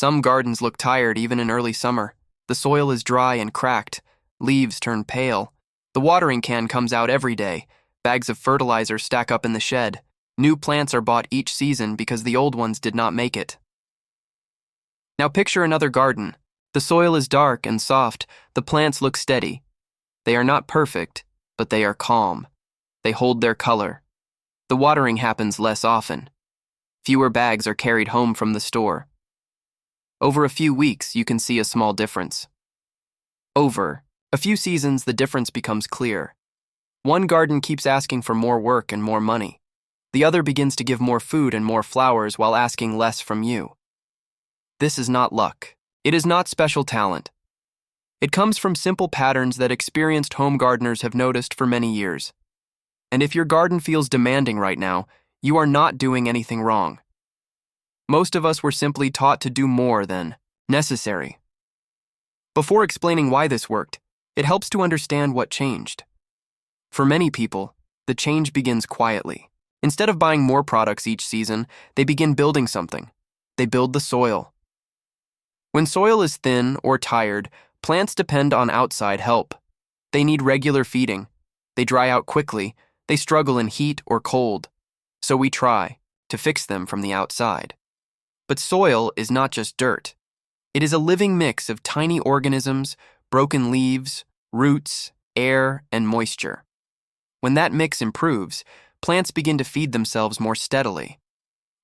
Some gardens look tired even in early summer. The soil is dry and cracked. Leaves turn pale. The watering can comes out every day. Bags of fertilizer stack up in the shed. New plants are bought each season because the old ones did not make it. Now picture another garden. The soil is dark and soft. The plants look steady. They are not perfect, but they are calm. They hold their color. The watering happens less often. Fewer bags are carried home from the store. Over a few weeks, you can see a small difference. Over a few seasons, the difference becomes clear. One garden keeps asking for more work and more money. The other begins to give more food and more flowers while asking less from you. This is not luck. It is not special talent. It comes from simple patterns that experienced home gardeners have noticed for many years. And if your garden feels demanding right now, you are not doing anything wrong. Most of us were simply taught to do more than necessary. Before explaining why this worked, it helps to understand what changed. For many people, the change begins quietly. Instead of buying more products each season, they begin building something. They build the soil. When soil is thin or tired, plants depend on outside help. They need regular feeding. They dry out quickly. They struggle in heat or cold. So we try to fix them from the outside. But soil is not just dirt. It is a living mix of tiny organisms, broken leaves, roots, air, and moisture. When that mix improves, plants begin to feed themselves more steadily.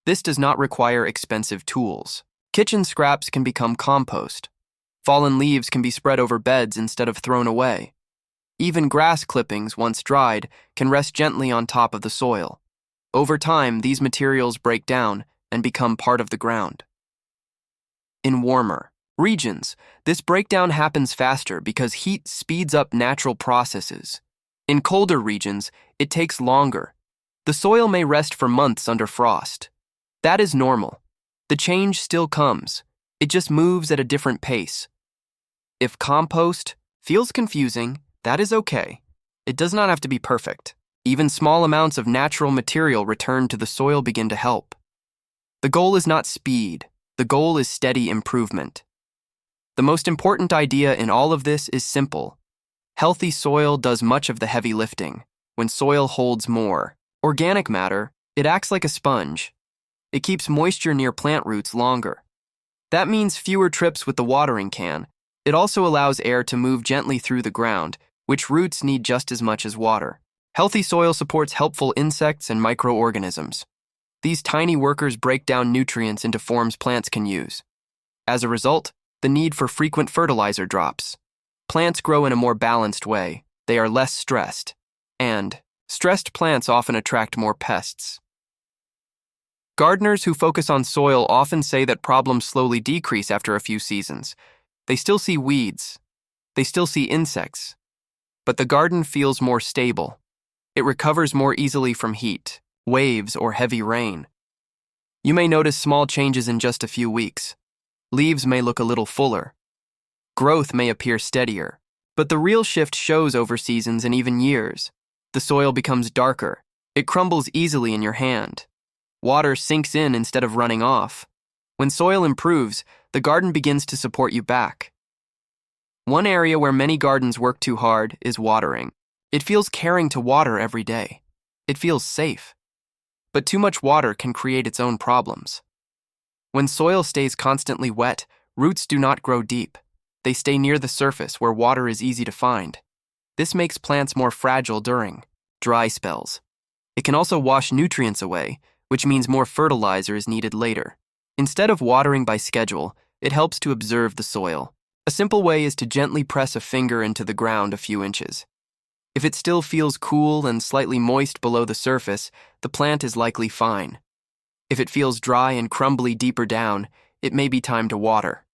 This does not require expensive tools. Kitchen scraps can become compost. Fallen leaves can be spread over beds instead of thrown away. Even grass clippings, once dried, can rest gently on top of the soil. Over time, these materials break down and become part of the ground. In warmer regions, this breakdown happens faster because heat speeds up natural processes. In colder regions, it takes longer. The soil may rest for months under frost. That is normal. The change still comes. It just moves at a different pace. If compost feels confusing, that is okay. It does not have to be perfect. Even small amounts of natural material returned to the soil begin to help. The goal is not speed. The goal is steady improvement. The most important idea in all of this is simple. Healthy soil does much of the heavy lifting. When soil holds more organic matter, it acts like a sponge. It keeps moisture near plant roots longer. That means fewer trips with the watering can. It also allows air to move gently through the ground, which roots need just as much as water. Healthy soil supports helpful insects and microorganisms. These tiny workers break down nutrients into forms plants can use. As a result, the need for frequent fertilizer drops. Plants grow in a more balanced way. They are less stressed. And stressed plants often attract more pests. Gardeners who focus on soil often say that problems slowly decrease after a few seasons. They still see weeds. They still see insects. But the garden feels more stable. It recovers more easily from heat, waves, or heavy rain. You may notice small changes in just a few weeks. Leaves may look a little fuller. Growth may appear steadier. But the real shift shows over seasons and even years. The soil becomes darker. It crumbles easily in your hand. Water sinks in instead of running off. When soil improves, the garden begins to support you back. One area where many gardens work too hard is watering. It feels caring to water every day. It feels safe. But too much water can create its own problems. When soil stays constantly wet, roots do not grow deep. They stay near the surface where water is easy to find. This makes plants more fragile during dry spells. It can also wash nutrients away, which means more fertilizer is needed later. Instead of watering by schedule, it helps to observe the soil. A simple way is to gently press a finger into the ground a few inches. If it still feels cool and slightly moist below the surface, the plant is likely fine. If it feels dry and crumbly deeper down, it may be time to water.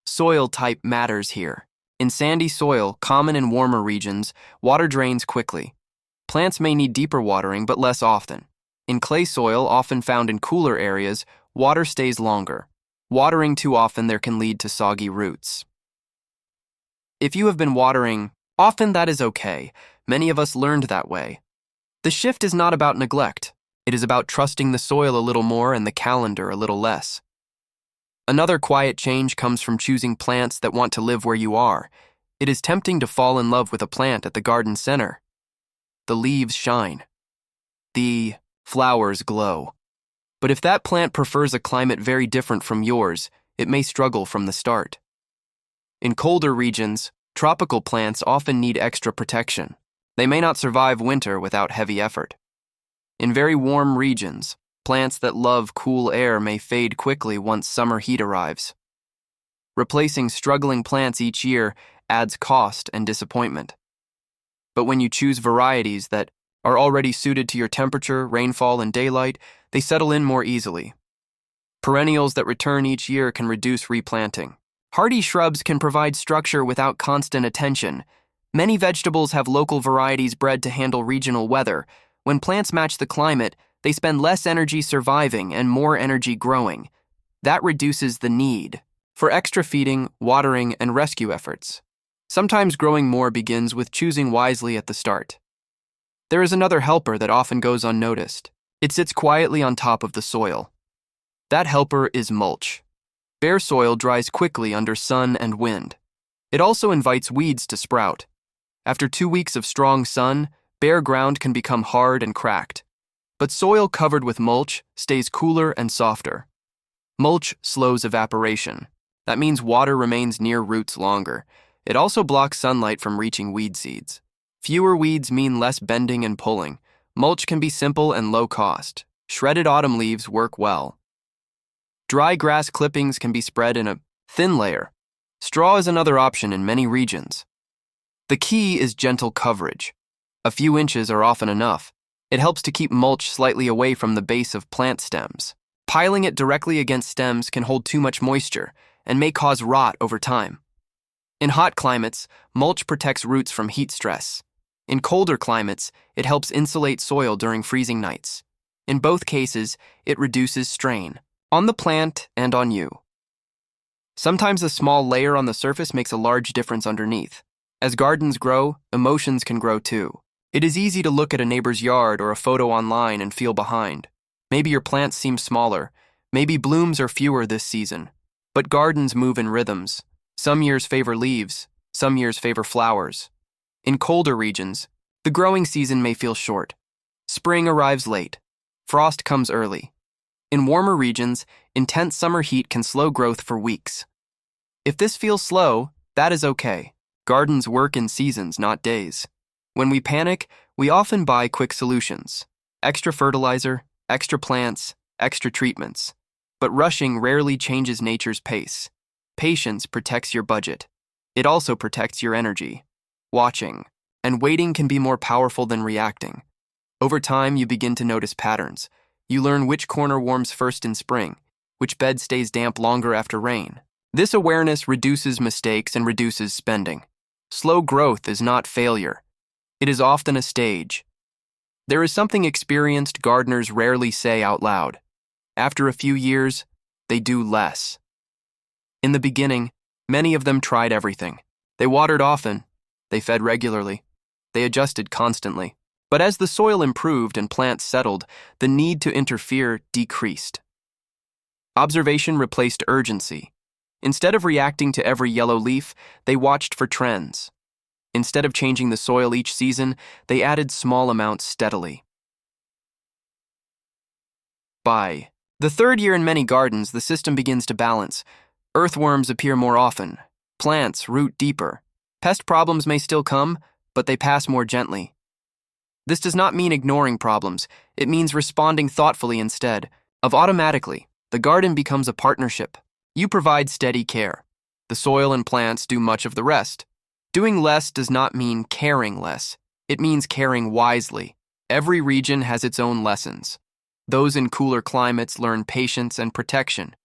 Soil type matters here. In sandy soil, common in warmer regions, water drains quickly. Plants may need deeper watering but less often. In clay soil, often found in cooler areas, water stays longer. Watering too often there can lead to soggy roots. If you have been watering often, that is okay. Many of us learned that way. The shift is not about neglect. It is about trusting the soil a little more and the calendar a little less. Another quiet change comes from choosing plants that want to live where you are. It is tempting to fall in love with a plant at the garden center. The leaves shine. The flowers glow. But if that plant prefers a climate very different from yours, it may struggle from the start. In colder regions, tropical plants often need extra protection. They may not survive winter without heavy effort. In very warm regions, plants that love cool air may fade quickly once summer heat arrives. Replacing struggling plants each year adds cost and disappointment. But when you choose varieties that are already suited to your temperature, rainfall, and daylight, they settle in more easily. Perennials that return each year can reduce replanting. Hardy shrubs can provide structure without constant attention. Many vegetables have local varieties bred to handle regional weather. When plants match the climate, they spend less energy surviving and more energy growing. That reduces the need for extra feeding, watering, and rescue efforts. Sometimes growing more begins with choosing wisely at the start. There is another helper that often goes unnoticed. It sits quietly on top of the soil. That helper is mulch. Bare soil dries quickly under sun and wind. It also invites weeds to sprout. After 2 weeks of strong sun, bare ground can become hard and cracked. But soil covered with mulch stays cooler and softer. Mulch slows evaporation. That means water remains near roots longer. It also blocks sunlight from reaching weed seeds. Fewer weeds mean less bending and pulling. Mulch can be simple and low cost. Shredded autumn leaves work well. Dry grass clippings can be spread in a thin layer. Straw is another option in many regions. The key is gentle coverage. A few inches are often enough. It helps to keep mulch slightly away from the base of plant stems. Piling it directly against stems can hold too much moisture and may cause rot over time. In hot climates, mulch protects roots from heat stress. In colder climates, it helps insulate soil during freezing nights. In both cases, it reduces strain on the plant and on you. Sometimes a small layer on the surface makes a large difference underneath. As gardens grow, emotions can grow too. It is easy to look at a neighbor's yard or a photo online and feel behind. Maybe your plants seem smaller. Maybe blooms are fewer this season. But gardens move in rhythms. Some years favor leaves. Some years favor flowers. In colder regions, the growing season may feel short. Spring arrives late. Frost comes early. In warmer regions, intense summer heat can slow growth for weeks. If this feels slow, that is okay. Gardens work in seasons, not days. When we panic, we often buy quick solutions. Extra fertilizer, extra plants, extra treatments. But rushing rarely changes nature's pace. Patience protects your budget. It also protects your energy. Watching and waiting can be more powerful than reacting. Over time, you begin to notice patterns. You learn which corner warms first in spring, which bed stays damp longer after rain. This awareness reduces mistakes and reduces spending. Slow growth is not failure. It is often a stage. There is something experienced gardeners rarely say out loud. After a few years, they do less. In the beginning, many of them tried everything. They watered often. They fed regularly. They adjusted constantly. But as the soil improved and plants settled, the need to interfere decreased. Observation replaced urgency. Instead of reacting to every yellow leaf, they watched for trends. Instead of changing the soil each season, they added small amounts steadily. By the third year in many gardens, the system begins to balance. Earthworms appear more often. Plants root deeper. Pest problems may still come, but they pass more gently. This does not mean ignoring problems. It means responding thoughtfully instead. Automatically, the garden becomes a partnership. You provide steady care. The soil and plants do much of the rest. Doing less does not mean caring less. It means caring wisely. Every region has its own lessons. Those in cooler climates learn patience and protection.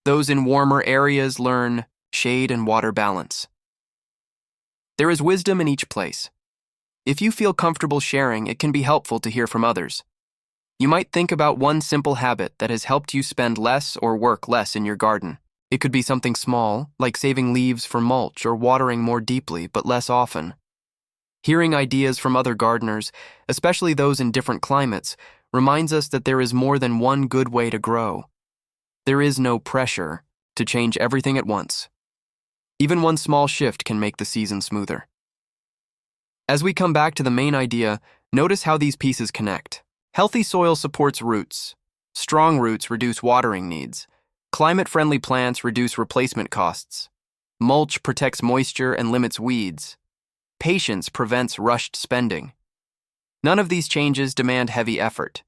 Those in warmer areas learn shade and water balance. There is wisdom in each place. If you feel comfortable sharing, it can be helpful to hear from others. You might think about one simple habit that has helped you spend less or work less in your garden. It could be something small, like saving leaves for mulch or watering more deeply but less often. Hearing ideas from other gardeners, especially those in different climates, reminds us that there is more than one good way to grow. There is no pressure to change everything at once. Even one small shift can make the season smoother. As we come back to the main idea, notice how these pieces connect. Healthy soil supports roots. Strong roots reduce watering needs. Climate-friendly plants reduce replacement costs. Mulch protects moisture and limits weeds. Patience prevents rushed spending. None of these changes demand heavy effort.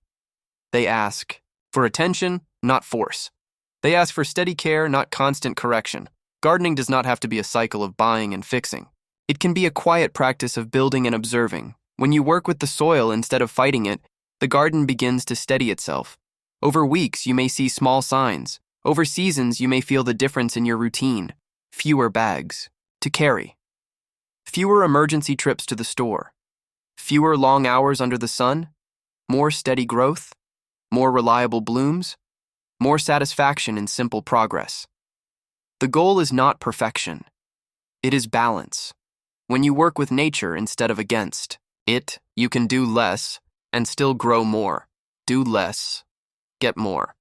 They ask for attention, not force. They ask for steady care, not constant correction. Gardening does not have to be a cycle of buying and fixing. It can be a quiet practice of building and observing. When you work with the soil instead of fighting it, the garden begins to steady itself. Over weeks, you may see small signs. Over seasons, you may feel the difference in your routine. Fewer bags to carry. Fewer emergency trips to the store. Fewer long hours under the sun. More steady growth. More reliable blooms. More satisfaction in simple progress. The goal is not perfection. It is balance. When you work with nature instead of against it, you can do less and still grow more. Do less, get more.